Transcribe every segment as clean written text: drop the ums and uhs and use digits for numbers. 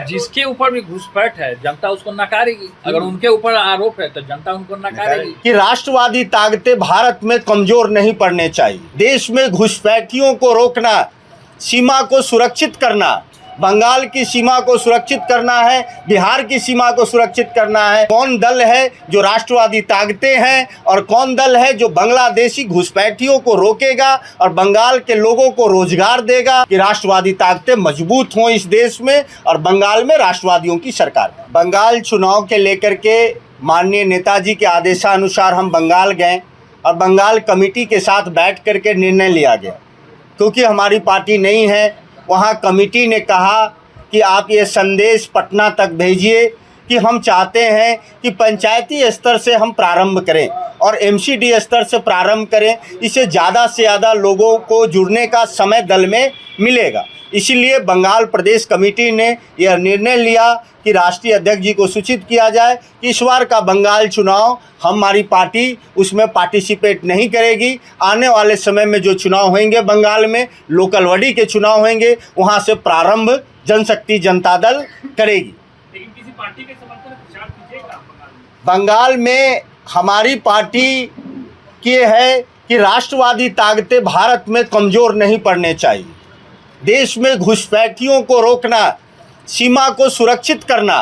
अब जिसके ऊपर भी घुसपैठ है जनता उसको नकारेगी, अगर उनके ऊपर आरोप है तो जनता उनको नकारेगी। कि राष्ट्रवादी ताकतें भारत में कमजोर नहीं पड़ने चाहिए। देश में घुसपैठियों को रोकना, सीमा को सुरक्षित करना, बंगाल की सीमा को सुरक्षित करना है, बिहार की सीमा को सुरक्षित करना है। कौन दल है जो राष्ट्रवादी ताकतें हैं और कौन दल है जो बांग्लादेशी घुसपैठियों को रोकेगा और बंगाल के लोगों को रोजगार देगा कि राष्ट्रवादी ताकतें मजबूत हों इस देश में और बंगाल में राष्ट्रवादियों की सरकार। बंगाल चुनाव के लेकर के माननीय नेताजी के आदेशानुसार हम बंगाल गए और बंगाल कमेटी के साथ बैठ करके निर्णय लिया गया। क्योंकि हमारी पार्टी नहीं है, वहाँ कमेटी ने कहा कि आप ये संदेश पटना तक भेजिए कि हम चाहते हैं कि पंचायती स्तर से हम प्रारंभ करें और एमसीडी स्तर से प्रारंभ करें। इससे ज़्यादा से ज़्यादा लोगों को जुड़ने का समय दल में मिलेगा। इसीलिए बंगाल प्रदेश कमेटी ने यह निर्णय लिया कि राष्ट्रीय अध्यक्ष जी को सूचित किया जाए कि इस बार का बंगाल चुनाव हमारी पार्टी उसमें पार्टिसिपेट नहीं करेगी। आने वाले समय में जो चुनाव होंगे बंगाल में, लोकल बॉडी के चुनाव होंगे, वहां से प्रारंभ जनशक्ति जनता दल करेगी। लेकिन किसी पार्टी के समर्थन में प्रचार कीजिएगा बंगाल में हमारी पार्टी की है कि राष्ट्रवादी ताकतें भारत में कमज़ोर नहीं पड़ने चाहिए। देश में घुसपैठियों को रोकना, सीमा को सुरक्षित करना,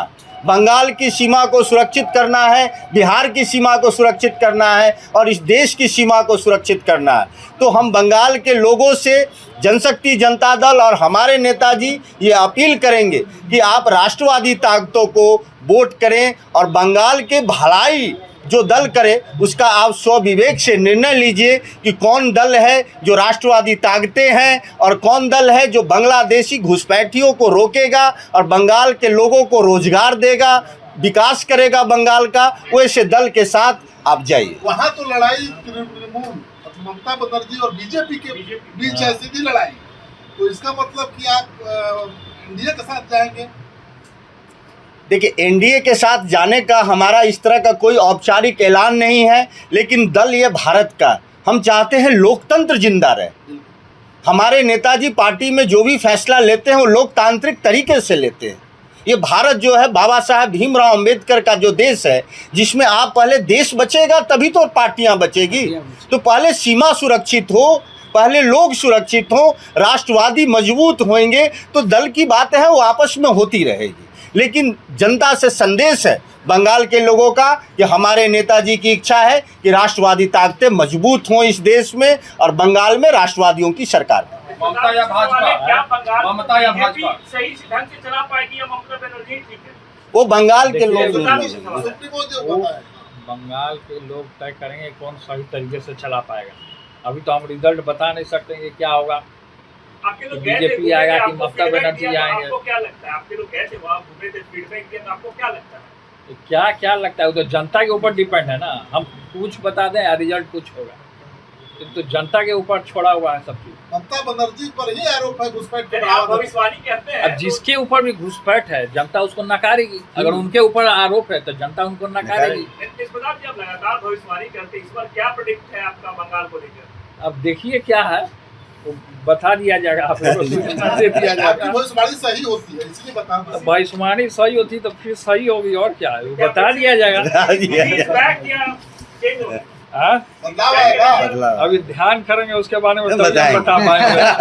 बंगाल की सीमा को सुरक्षित करना है, बिहार की सीमा को सुरक्षित करना है और इस देश की सीमा को सुरक्षित करना है। तो हम बंगाल के लोगों से जनशक्ति जनता दल और हमारे नेताजी ये अपील करेंगे कि आप राष्ट्रवादी ताकतों को वोट करें और बंगाल के भलाई जो दल करे उसका आप स्वविवेक से निर्णय लीजिए कि कौन दल है जो राष्ट्रवादी ताकतें हैं और कौन दल है जो बांग्लादेशी घुसपैठियों को रोकेगा और बंगाल के लोगों को रोजगार देगा, विकास करेगा बंगाल का। वैसे दल के साथ आप जाइए। वहाँ तो लड़ाई तृणमूल ममता बनर्जी और बीजेपी के बीच है, सीधी लड़ाई। तो इसका मतलब कि आप एनडीए के साथ जाएंगे? देखिए, एनडीए के साथ जाने का हमारा इस तरह का कोई औपचारिक ऐलान नहीं है, लेकिन दल ये भारत का, हम चाहते हैं लोकतंत्र जिंदा रहे। हमारे नेताजी पार्टी में जो भी फैसला लेते हैं वो लोकतांत्रिक तरीके से लेते हैं। ये भारत जो है बाबा साहब भीमराव अंबेडकर का जो देश है, जिसमें आप पहले देश बचेगा तभी तो पार्टियां बचेगी। तो पहले सीमा सुरक्षित हो, पहले लोग सुरक्षित हो, राष्ट्रवादी मजबूत होंगे तो दल की बात है वो आपस में होती रहेगी। लेकिन जनता से संदेश है बंगाल के लोगों का कि हमारे नेताजी की इच्छा है कि राष्ट्रवादी ताकतें मजबूत हों इस देश में और बंगाल में राष्ट्रवादियों की सरकार। ममता या भाजपा, ममता या भाजपा सही ढंग से चला पाएगी या ममता बनर्जी ठीक है? वो बंगाल के लोग बंगाल के लोग तय करेंगे कौन सही तरीके से चला पाएगा। अभी तो हम रिजल्ट बता नहीं सकते कि क्या होगा, बीजेपी आएगा कि ममता बनर्जी आएंगे। आपको क्या लगता है? आपके लोग गए थे वहाँ, घूमे थे, फीडबैक दिया, तो आपको क्या लगता है? क्या लगता है वो तो जनता के ऊपर डिपेंड है ना। हम कुछ बता दें या रिजल्ट कुछ होगा, तो जनता के ऊपर छोड़ा हुआ है सब चीज। ममता बनर्जी पर ही आरोप है घुसपैठ का। आप भविष्यवाणी कहते हैं। अब जिसके ऊपर भी घुसपैठ है जनता उसको नकारेगी, अगर उनके ऊपर आरोप है तो जनता उनको नकारेगी। इस बार जब लगातार भविष्यवाणी करते हैं, इस बार क्या प्रेडिक्ट है आपका बंगाल को लेकर? अब देखिए क्या है, वो बता दिया जाएगा, आप लोगों को सूचना दे दिया जाएगा। भविष्यवाणी सही होती है इसलिए बता। भविष्यवाणी सही होती तो फिर सही होगी और क्या है, वो बता दिया जाएगा। बदलाव आएगा। अभी ध्यान करेंगे उसके बारे में तभी बता पाएंगे।